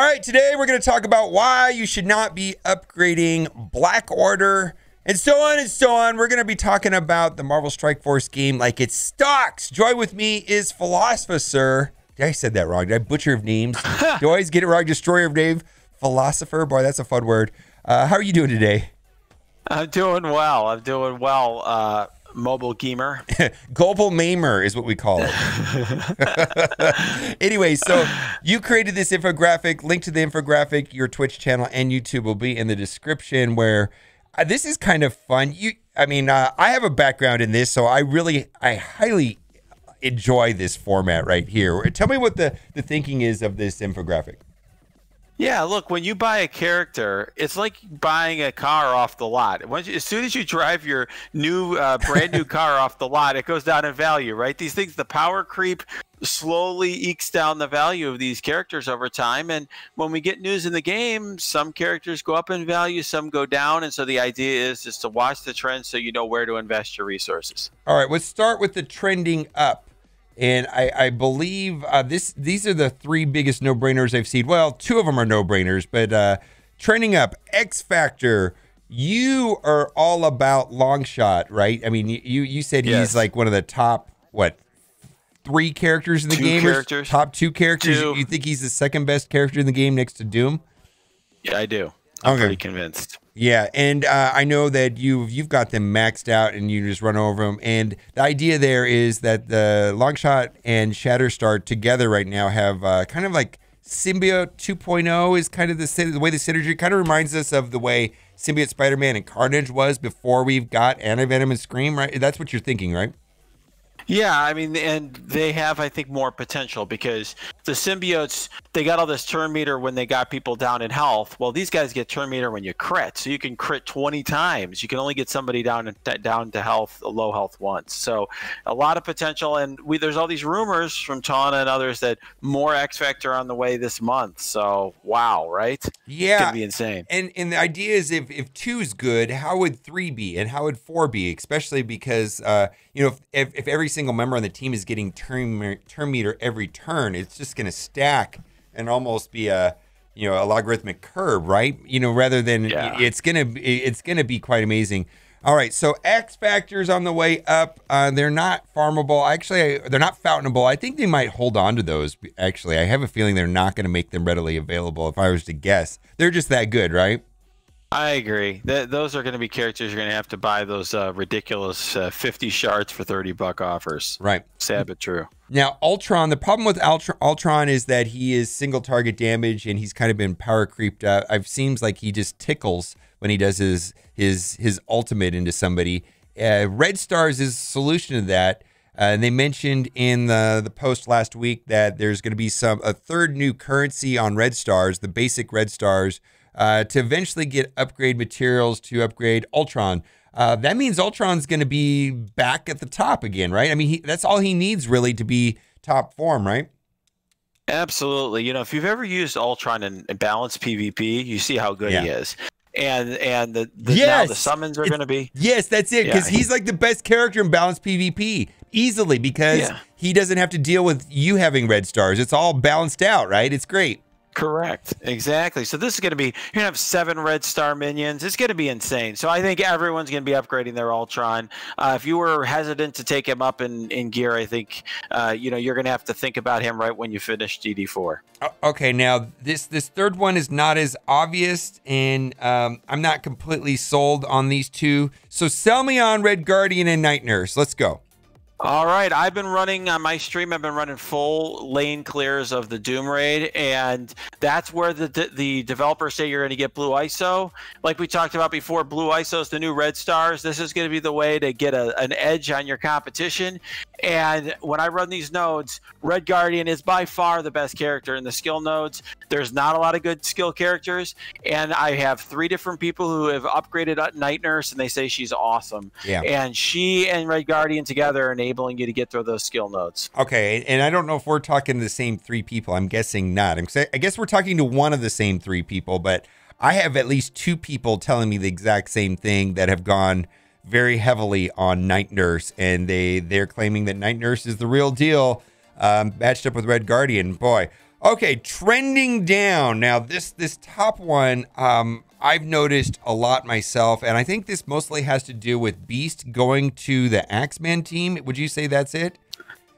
All right, today we're going to talk about why you should not be upgrading Black Order and so on and so on. We're going to be talking about the Marvel Strike Force game like it stocks. Joy with me is Philosopher. I said that wrong. Did I butcher of names? Do I always get it wrong? Destroyer of name. Philosopher. Boy, that's a fun word. How are you doing today? I'm doing well. Mobile gamer. Global Mamer is what we call it. Anyway, so you created this infographic. Link to the infographic, your Twitch channel, and YouTube will be in the description. Where this is kind of fun. I have a background in this, so I highly enjoy this format right here. Tell me what the thinking is of this infographic. Yeah, look, when you buy a character, it's like buying a car off the lot. As soon as you drive your new, brand new car off the lot, it goes down in value, right? These things, the power creep slowly ekes down the value of these characters over time. And when we get news in the game, some characters go up in value, some go down. And so the idea is just to watch the trend so you know where to invest your resources. All right, let's start with the trending up. And I believe these are the three biggest no-brainers I've seen. Well, two of them are no-brainers, but trending up, XFactor, you are all about Longshot, right? I mean, you said yes. He's like one of the top, three characters in the game? Characters. Top two characters? Two. You think he's the second best character in the game next to Doom? Yeah, I do. I'm pretty convinced. Yeah, and I know that you've got them maxed out and you just run over them. And the idea there is that the Longshot and Shatterstar together right now have kind of like Symbiote 2.0 is kind of the way the synergy kind of reminds us of the way Symbiote Spider-Man and Carnage was before we've got Anti-Venom and Scream, right? That's what you're thinking, right? Yeah, I mean, and they have, I think, more potential because the symbiotes, they got all this turn meter when they got people down in health. Well, these guys get turn meter when you crit, so you can crit 20 times. You can only get somebody down to health, low health once. So a lot of potential, and there's all these rumors from Tana and others that more XFactor on the way this month. So wow, right? Yeah, it's gonna be insane. And the idea is if 2's good, how would 3 be, and how would 4 be? Especially because if every single member on the team is getting turn meter every turn, it's just going to stack and almost be a logarithmic curve, right? Rather than it's going to be quite amazing. All right, so XFactor's on the way up. They're not farmable. Actually, they're not fountainable. I think they might hold on to those. Actually, I have a feeling they're not going to make them readily available. If I was to guess, they're just that good, right? I agree. Those are going to be characters you're going to have to buy those ridiculous 50 shards for $30 offers. Right. Sad but true. Now, Ultron, the problem with Ultron is that he is single target damage and he's kind of been power creeped out. It seems like he just tickles when he does his ultimate into somebody. Red Stars is a solution to that. They mentioned in the post last week that there's going to be a third new currency on Red Stars, the basic Red Stars, to eventually get upgrade materials to upgrade Ultron. That means Ultron's going to be back at the top again, right? I mean, that's all he needs really to be top form, right? Absolutely. If you've ever used Ultron in balanced PvP, you see how good he is. And now the summons are going to be. Yes, that's it. Because he's like the best character in balanced PvP easily because he doesn't have to deal with you having Red Stars. It's all balanced out, right? It's great. Correct. Exactly. So this is going to be, you're going to have 7 Red Star minions. It's going to be insane. So I think everyone's going to be upgrading their Ultron. If you were hesitant to take him up in gear, I think, you're going to have to think about him right when you finish DD4. Okay. Now this third one is not as obvious and I'm not completely sold on these two. So sell me on Red Guardian and Night Nurse. Let's go. All right, I've been running on my stream. I've been running full lane clears of the Doom Raid, and that's where the developers say you're going to get Blue ISO. Like we talked about before, Blue ISO is the new Red Stars. This is going to be the way to get an edge on your competition. And when I run these nodes, Red Guardian is by far the best character in the skill nodes. There's not a lot of good skill characters, and I have 3 different people who have upgraded Night Nurse, and they say she's awesome. Yeah. And she and Red Guardian together enabling you to get through those skill nodes. Okay, and I don't know if we're talking to the same 3 people. I'm guessing not. I guess we're talking to one of the same 3 people, but I have at least 2 people telling me the exact same thing that have gone very heavily on Night Nurse, and they're claiming that Night Nurse is the real deal, matched up with Red Guardian. Boy. Okay, trending down. Now this top one, I've noticed a lot myself, and I think this mostly has to do with Beast going to the XMen team. Would you say that's it?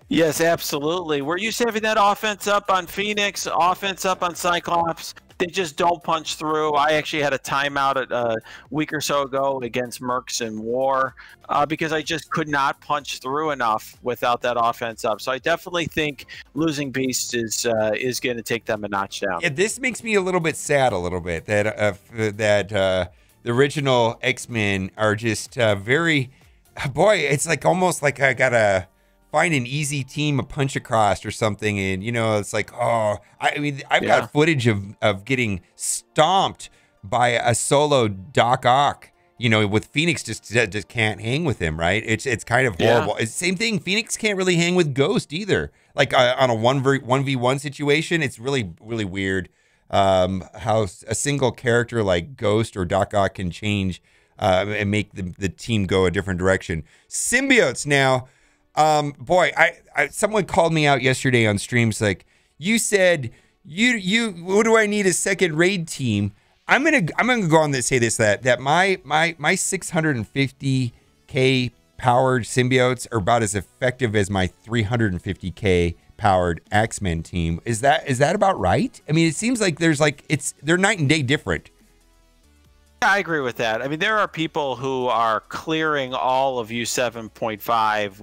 Yes, absolutely. Were you saving that offense up on Phoenix, offense up on Cyclops? They just don't punch through. I actually had a timeout a week or so ago against Mercs in War because I just could not punch through enough without that offense up. So I definitely think losing Beast is going to take them a notch down. Yeah, this makes me a little bit sad, a little bit that the original X-Men are just very. Boy, it's like almost like I gotta find an easy team, a punch across or something, and it's like, oh, I mean, I've got footage of getting stomped by a solo Doc Ock, with Phoenix just can't hang with him, right? It's kind of horrible. It's the same thing. Phoenix can't really hang with Ghost either. Like on a 1v1 situation, it's really, really weird how a single character like Ghost or Doc Ock can change and make the team go a different direction. Symbiotes now. Boy, I someone called me out yesterday on streams. Like, you said, what do I need a second raid team? I'm gonna go on to say this, that my 650k powered symbiotes are about as effective as my 350k powered X-Men team. Is that about right? I mean, it seems like they're night and day different. I agree with that. I mean, there are people who are clearing all of U7.5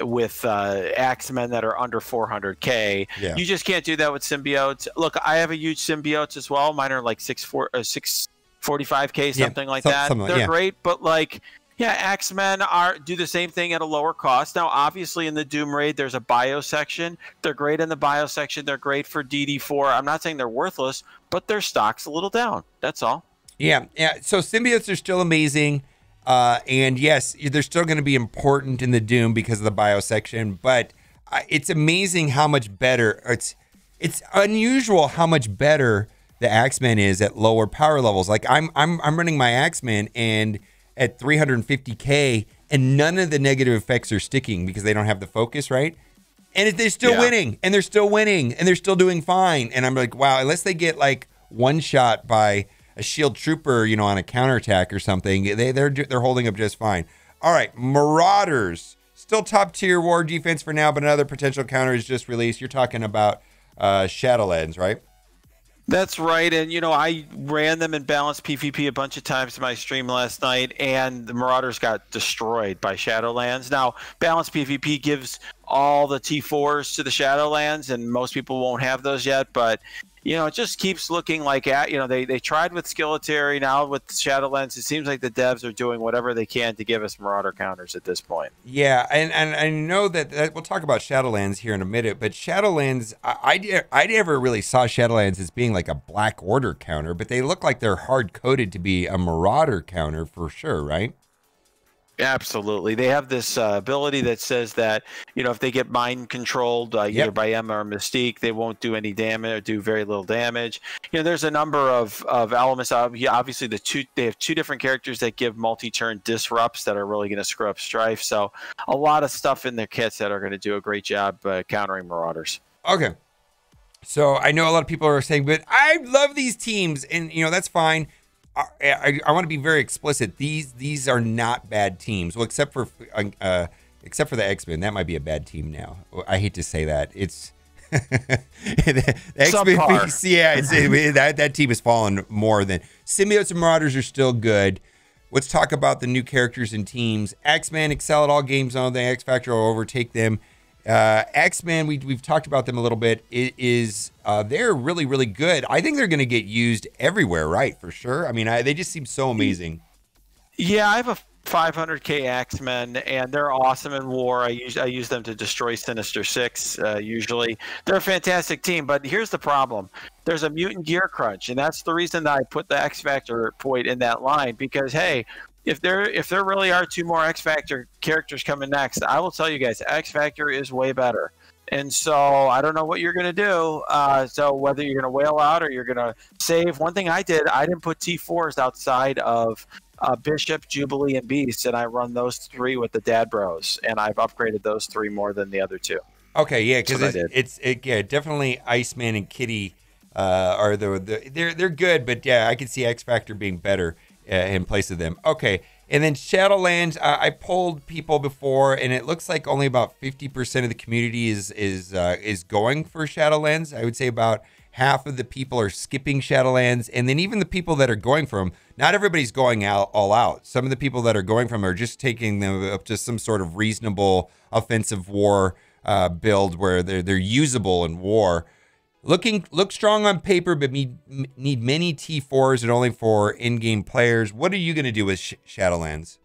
with X-Men that are under 400k. Yeah. You just can't do that with symbiotes. Look, I have a huge symbiotes as well. Mine are like 645k, something like that. They're great, but X-Men do the same thing at a lower cost. Now, obviously, in the Doom Raid, there's a bio section. They're great in the bio section. They're great for DD4. I'm not saying they're worthless, but their stock's a little down. That's all. Yeah. So symbiotes are still amazing, and yes, they're still going to be important in the Doom because of the bio section. But it's amazing how much better it's unusual how much better the X-Men is at lower power levels. Like I'm running my X-Men and at 350k, and none of the negative effects are sticking because they don't have the focus, right? And they're still winning, and they're still winning, and they're still doing fine. And I'm like, wow, unless they get like one shot by a shield trooper, on a counterattack or something, they're holding up just fine. All right, Marauders, still top tier war defense for now, but another potential counter is just released. You're talking about Shadowlands, right? That's right, and I ran them in balanced PvP a bunch of times in my stream last night, and the Marauders got destroyed by Shadowlands. Now, balanced PvP gives all the T4s to the Shadowlands, and most people won't have those yet, but it just keeps looking like they tried with Skeleton, now with Shadowlands. It seems like the devs are doing whatever they can to give us Marauder counters at this point. Yeah, and I know that we'll talk about Shadowlands here in a minute, but Shadowlands, I never really saw Shadowlands as being like a Black Order counter, but they look like they're hard-coded to be a Marauder counter for sure, right? Absolutely. They have this ability that says that, if they get mind controlled either by Emma or Mystique, they won't do any damage or do very little damage. There's a number of elements. Obviously, they have two different characters that give multi-turn disrupts that are really going to screw up Strife. So a lot of stuff in their kits that are going to do a great job countering Marauders. Okay. So I know a lot of people are saying, but I love these teams, and, that's fine. I want to be very explicit. These are not bad teams. Well, except for the X-Men, that might be a bad team now. I hate to say that. It's the X-Men. That team has fallen more than Symbiotes and Marauders are still good. Let's talk about the new characters and teams. X-Men excel at all game zones. The XFactor will overtake them. X-Men, we've talked about them a little bit. They're really, really good. I think they're going to get used everywhere, right? For sure. I mean, they just seem so amazing. Yeah, I have a 500k X-Men, and they're awesome in war. I use them to destroy Sinister Six. Usually, they're a fantastic team. But here's the problem: there's a mutant gear crunch, and that's the reason that I put the X-Factor point in that line. Because hey, if there really are two more X-Factor characters coming next, I will tell you guys, X-Factor is way better. And so I don't know what you're going to do. So whether you're going to whale out or you're going to save. One thing I didn't put T4s outside of Bishop, Jubilee, and Beast, and I run those three with the Dad Bros, and I've upgraded those three more than the other two. Okay, yeah, because yeah, definitely Iceman and Kitty are they're good, but yeah, I can see XFactor being better in place of them. Okay, and then Shadowlands, I polled people before, and it looks like only about 50% of the community is going for Shadowlands. I would say about half of the people are skipping Shadowlands, and then even the people that are going from, not everybody's going out all out. Some of the people that are going from are just taking them up to some sort of reasonable offensive war build where they're usable in war. Look strong on paper, but need many T4s and only for in-game players. What are you going to do with Shadowlands?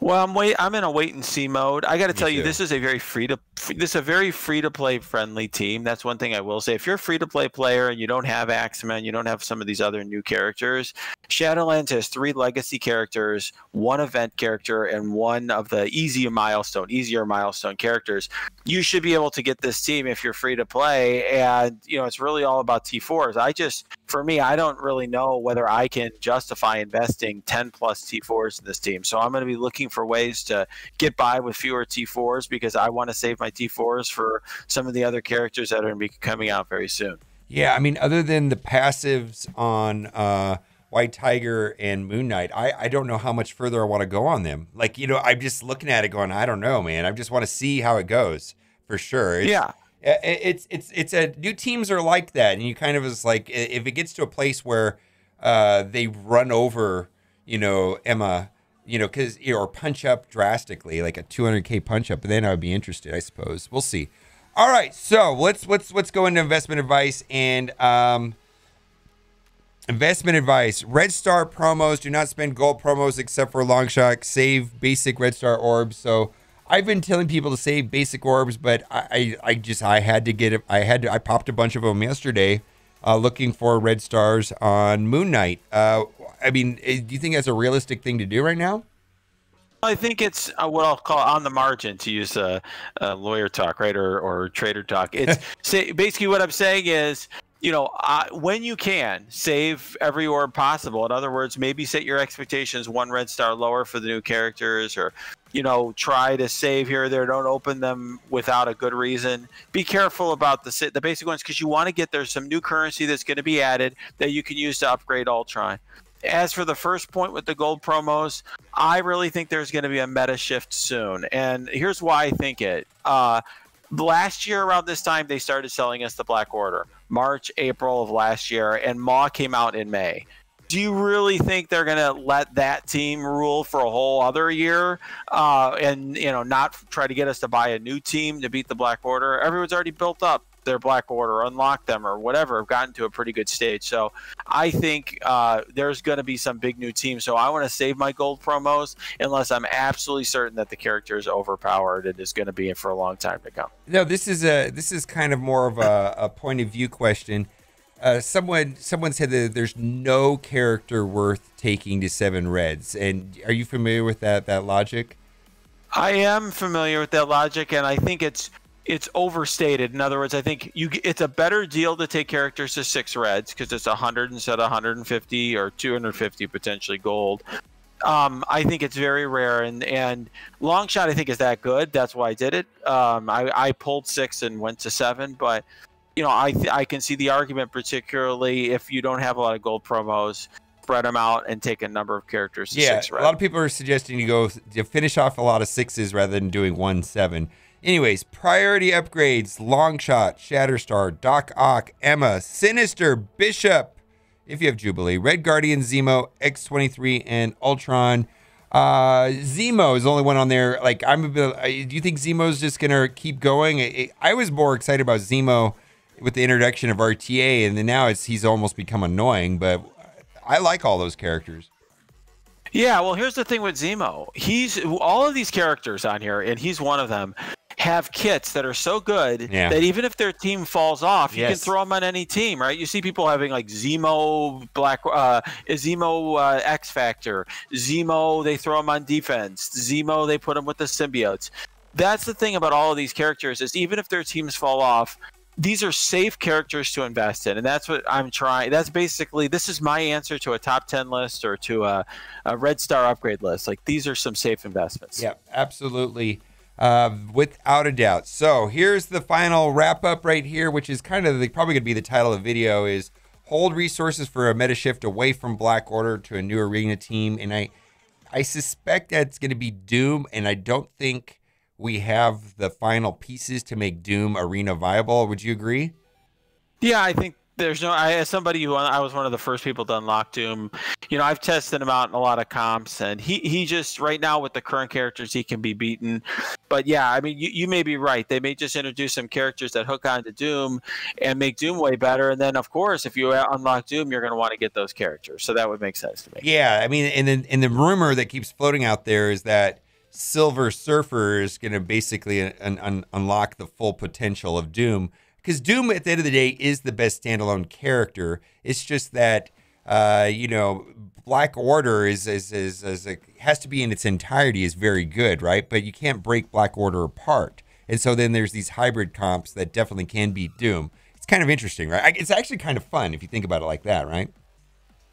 Well, I'm in a wait and see mode. I got to tell you, this is a very free to play friendly team. That's one thing I will say. If you're a free to play player and you don't have XMen, you don't have some of these other new characters, Shadowlands has 3 legacy characters, 1 event character, and 1 of the easier milestone characters. You should be able to get this team if you're free to play, and it's really all about T4s. For me, I don't really know whether I can justify investing 10 plus T4s in this team. So I'm going to be looking for ways to get by with fewer T4s because I want to save my T4s for some of the other characters that are going to be coming out very soon. Yeah, I mean, other than the passives on White Tiger and Moon Knight, I don't know how much further I want to go on them. Like, I'm just looking at it going, I don't know, man. I just want to see how it goes for sure. It's new teams are like that, and you kind of is like, if it gets to a place where they run over Emma, because or punch up drastically, like a 200K punch up, then I would be interested. I suppose we'll see. All right, so let's go into investment advice and investment advice. Red Star promos, do not spend gold promos except for long shot. Save basic Red Star orbs. So I've been telling people to save basic orbs, but I had to get it. I popped a bunch of them yesterday, looking for red stars on Moon Knight. I mean, do you think that's a realistic thing to do right now? I think it's what I'll call on the margin, to use a lawyer talk, right, or trader talk. It's basically what I'm saying is, when you can, save every orb possible. In other words, maybe set your expectations 1 red star lower for the new characters, or try to save here or there. Don't open them without a good reason. Be careful about the basic ones, because you want to get there's some new currency that's going to be added that you can use to upgrade Ultron. As for the first point with the gold promos, I really think there's going to be a meta shift soon. And here's why I think it. Last year around this time, they started selling us the Black Order. March, April of last year, and Maw came out in May. Do you really think they're going to let that team rule for a whole other year and not try to get us to buy a new team to beat the Black Order? Everyone's already built up their Black Order, unlocked them, or whatever, have gotten to a pretty good stage. So I think there's going to be some big new teams. So I want to save my gold promos unless I'm absolutely certain that the character is overpowered and is going to be in for a long time to come. No, this is kind of more of a point of view question. Someone said that there's no character worth taking to 7 reds. And are you familiar with that logic? I am familiar with that logic, and I think it's overstated. In other words, I think it's a better deal to take characters to 6 reds because it's 100 instead of 150 or 250 potentially gold. I think it's very rare, and long shot I think is that good. That's why I did it. I pulled 6 and went to 7, but I can see the argument, particularly if you don't have a lot of gold promos, spread them out and take a number of characters to 6 red. A lot of people are suggesting you finish off a lot of 6s rather than doing 1-7. Anyways, priority upgrades: Longshot, Shatterstar, Doc Ock, Emma, Sinister, Bishop, if you have Jubilee, Red Guardian, Zemo, X-23, and Ultron. Zemo is the only one on there. Like, do you think Zemo's just gonna keep going? I was more excited about Zemo with the introduction of RTA, and then now he's almost become annoying, but I like all those characters. Yeah, well, here's the thing with Zemo. All of these characters on here, and he's one of them, have kits that are so good that even if their team falls off, you can throw them on any team, right? You see people having like Zemo, Zemo XFactor, Zemo, they throw them on defense, Zemo, they put them with the symbiotes. That's the thing about all of these characters, is even if their teams fall off, these are safe characters to invest in, and that's what I'm trying. That's basically, this is my answer to a top 10 list or to a red star upgrade list. Like, these are some safe investments. Yeah, absolutely. without a doubt. So here's the final wrap up right here, which is kind of probably going to be the title of the video, is hold resources for a meta shift away from Black Order to a new arena team. And I suspect that's going to be Doom, and I don't think we have the final pieces to make Doom arena viable. Would you agree? Yeah, I think there's no. As somebody who I was one of the first people to unlock Doom, you know, I've tested him out in a lot of comps, and he just right now with the current characters he can be beaten. But yeah, I mean, you may be right. They may just introduce some characters that hook onto Doom and make Doom way better. And then of course, if you unlock Doom, you're going to want to get those characters. So that would make sense to me. Yeah, I mean, and the rumor that keeps floating out there is that Silver Surfer is going to basically unlock the full potential of Doom. Because Doom, at the end of the day, is the best standalone character. It's just that, you know, Black Order has to be in its entirety is very good, right? But you can't break Black Order apart. And so then there's these hybrid comps that definitely can beat Doom. It's kind of interesting, right? It's actually kind of fun if you think about it like that, right?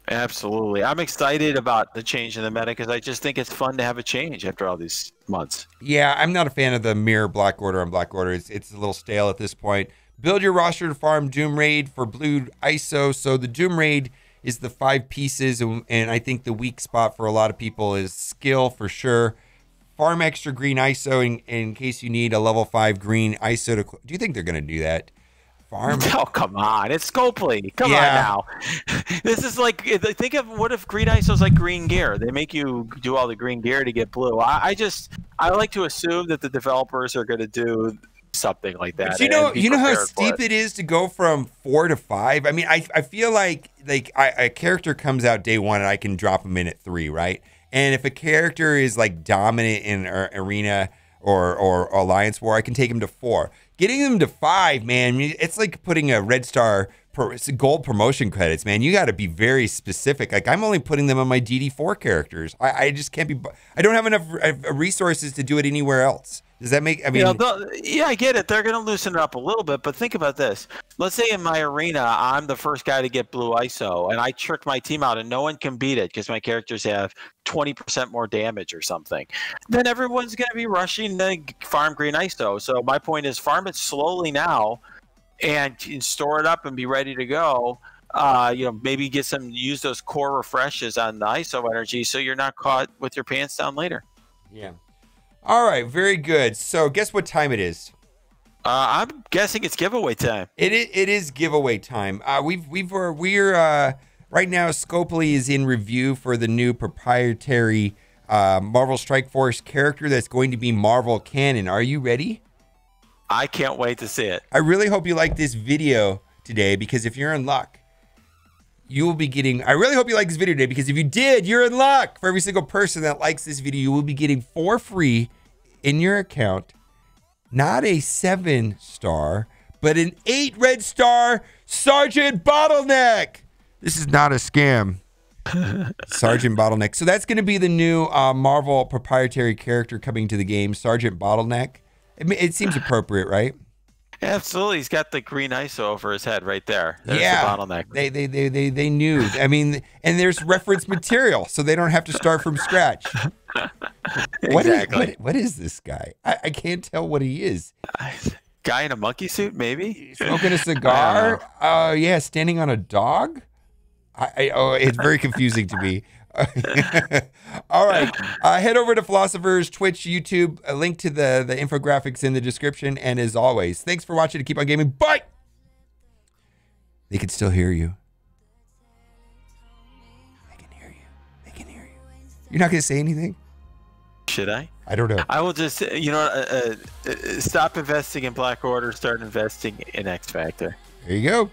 Absolutely. I'm excited about the change in the meta because I just think it's fun to have a change after all these months. Yeah, I'm not a fan of the mirror Black Order on Black Order. It's a little stale at this point. Build your roster to farm Doom Raid for blue ISO. So the Doom Raid is the 5 pieces, and I think the weak spot for a lot of people is skill for sure. Farm extra green ISO in case you need a level 5 green ISO to... Do you think they're going to do that? Farm? Oh, come on. It's Scopely. Come on now. This is like, think of what if green ISO is like green gear? They make you do all the green gear to get blue. I like to assume that the developers are going to do something like that. But you know how steep it is to go from 4 to 5. I mean, I feel like a character comes out day 1 and I can drop him in at 3, right? And if a character is like dominant in arena or alliance war, I can take him to 4. Getting them to 5, man, it's like putting a red star gold promotion credits, man. You got to be very specific. Like, I'm only putting them on my DD4 characters. I just can't be. I don't have enough resources to do it anywhere else. Does that make? I mean, yeah, I get it. They're going to loosen it up a little bit, but think about this. Let's say in my arena, I'm the first guy to get blue ISO, and I trick my team out, and no one can beat it because my characters have 20% more damage or something. Then everyone's going to be rushing to farm green ISO. So my point is, farm it slowly now, and store it up and be ready to go. You know, maybe use those core refreshes on the ISO energy, so you're not caught with your pants down later. Yeah. All right, very good. So guess what time it is? I'm guessing it's giveaway time. It is giveaway time. We're right now. Scopely is in review for the new proprietary Marvel Strike Force character that's going to be Marvel canon. Are you ready? I can't wait to see it. I really hope you like this video today, because if you're in luck, you will be getting... I really hope you like this video today, because if you did, you're in luck. For every single person that likes this video, you will be getting for free in your account, not a 7-star, but an 8 red star Sergeant Bottleneck. This is not a scam. Sergeant Bottleneck. So that's going to be the new Marvel proprietary character coming to the game, Sergeant Bottleneck. It seems appropriate, right? Absolutely. He's got the green ISO over his head right there. There's the bottleneck. They knew. I mean, and there's reference material, so they don't have to start from scratch. Exactly. What is this guy? I can't tell what he is. Guy in a monkey suit, maybe? Smoking a cigar? Yeah, standing on a dog? It's very confusing to me. All right, head over to Philosopher's Twitch, YouTube. A link to the infographics in the description. And as always, thanks for watching. To keep on gaming. Bye. They can still hear you. They can hear you. They can hear you. You're not gonna say anything? Should I? I don't know. I will just, stop investing in Black Order, start investing in XFactor. There you go.